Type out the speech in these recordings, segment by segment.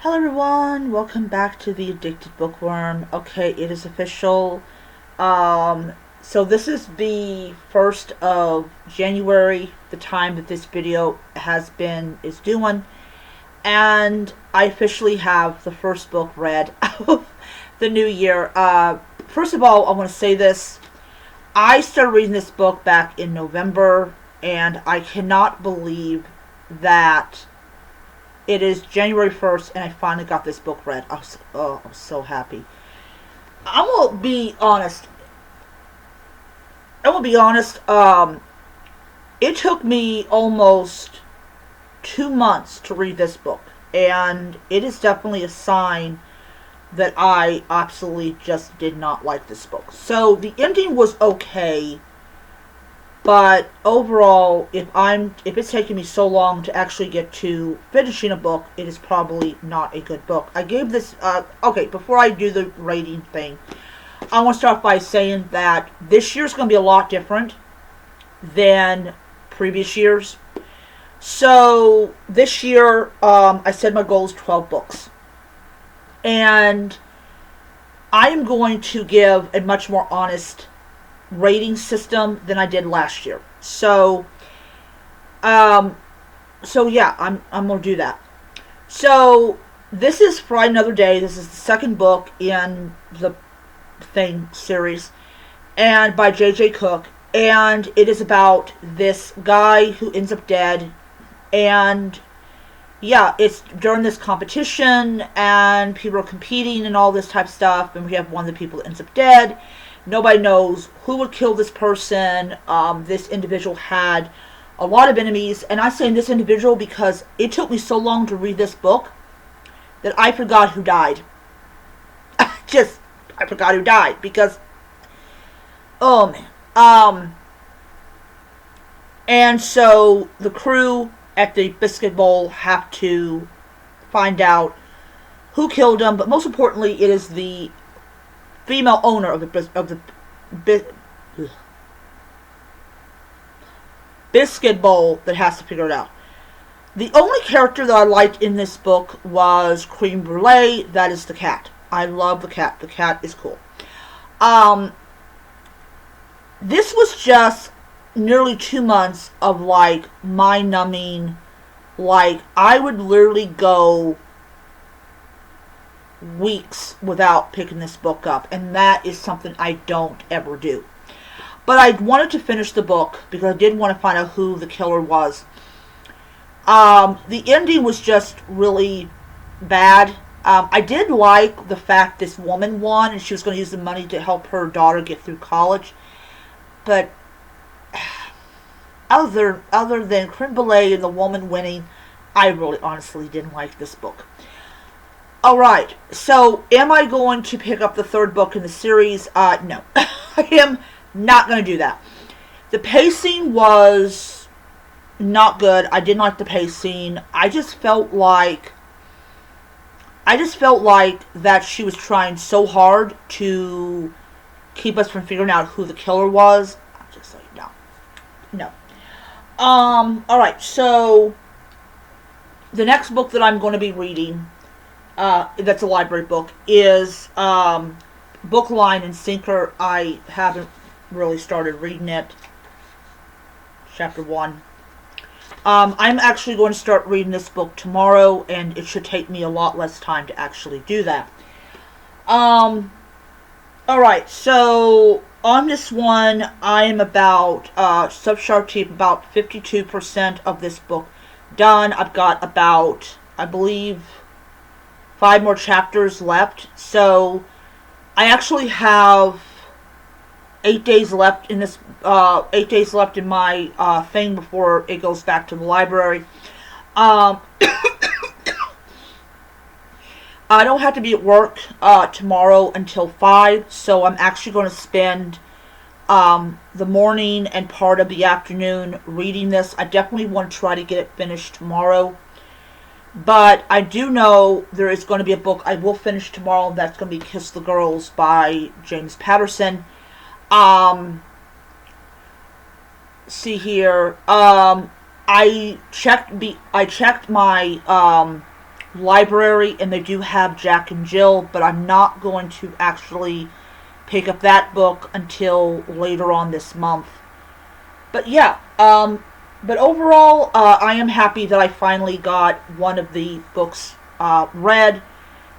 Hello everyone, welcome back to the Addicted Bookworm. Okay, it is official. So this is the 1st of January, the time that this video is doing, and I officially have the first book read of the new year. First of all, I want to say this. I started reading this book back in November, and I cannot believe that it is January 1st, and I finally got this book read. I'm so happy. I will be honest. I will be honest. It took me almost 2 months to read this book, and it is definitely a sign that I absolutely just did not like this book. So the ending was okay, but overall, if it's taking me so long to actually get to finishing a book, it is probably not a good book. I gave this okay, before I do the rating thing, I want to start by saying that this year's going to be a lot different than previous years. So this year, I said my goal is 12 books, and I am going to give a much more honest rating system than I did last year. Um, so yeah, I'm gonna do that. So this is Friday Another Day. This is the second book in the Thing series, and by J.J. Cook, and it is about this guy who ends up dead, and yeah, it's during this competition, and people are competing and all this type of stuff, and we have one of the people that ends up dead. Nobody knows who would kill this person. This individual had a lot of enemies, and I say this individual because it took me so long to read this book that I forgot who died. I forgot who died because, oh man. And so the crew at the Biscuit Bowl have to find out who killed him, but most importantly, it is the female owner of the Biscuit Bowl that has to figure it out. The only character that I liked in this book was Cream Brulee. That is the cat. I love the cat. The cat is cool. This was just nearly 2 months of like mind-numbing. Like, I would literally go weeks without picking this book up, and that is something I don't ever do. But I wanted to finish the book because I did want to find out who the killer was. The ending was just really bad. I did like the fact this woman won, and she was going to use the money to help her daughter get through college. But other than Creme Brulee and the woman winning, I really honestly didn't like this book. Alright, so am I going to pick up the third book in the series? No. I am not going to do that. The pacing was not good. I didn't like the pacing. I just felt like that she was trying so hard to keep us from figuring out who the killer was. I'm just like, no. No. Alright, so the next book that I'm going to be reading, that's a library book, is Book, Line, and Sinker. I haven't really started reading it. Chapter 1. I'm actually going to start reading this book tomorrow, and it should take me a lot less time to actually do that. Alright, so on this one, I am about, Subsharp about 52% of this book done. I've got about, I believe, 5 more chapters left. So I actually have 8 days left in this, 8 days left in my thing before it goes back to the library. I don't have to be at work tomorrow until 5, so I'm actually going to spend the morning and part of the afternoon reading this. I definitely want to try to get it finished tomorrow. But I do know there is going to be a book I will finish tomorrow. That's going to be Kiss the Girls by James Patterson. See here. I checked my library, and they do have Jack and Jill, but I'm not going to actually pick up that book until later on this month. But yeah, but overall, I am happy that I finally got one of the books read.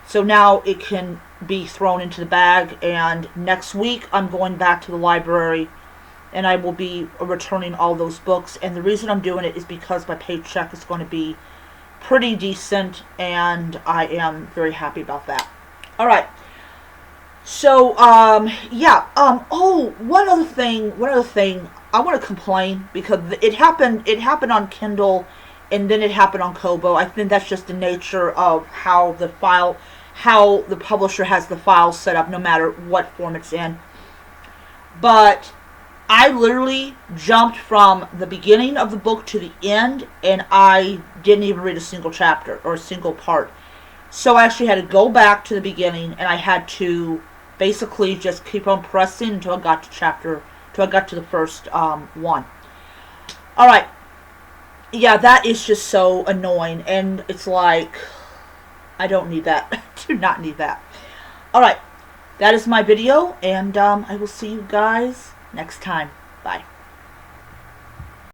So now it can be thrown into the bag, and next week I'm going back to the library and I will be returning all those books. And the reason I'm doing it is because my paycheck is going to be pretty decent, and I am very happy about that. Alright. So, yeah. Oh, one other thing. I want to complain because it happened on Kindle, and then it happened on Kobo. I think that's just the nature of how the publisher has the file set up, no matter what form it's in. But I literally jumped from the beginning of the book to the end, and I didn't even read a single chapter or a single part. So I actually had to go back to the beginning, and I had to basically just keep on pressing until I got to the first one. Alright. Yeah, that is just so annoying, and it's like, I don't need that. I do not need that. Alright, that is my video, and I will see you guys next time. Bye.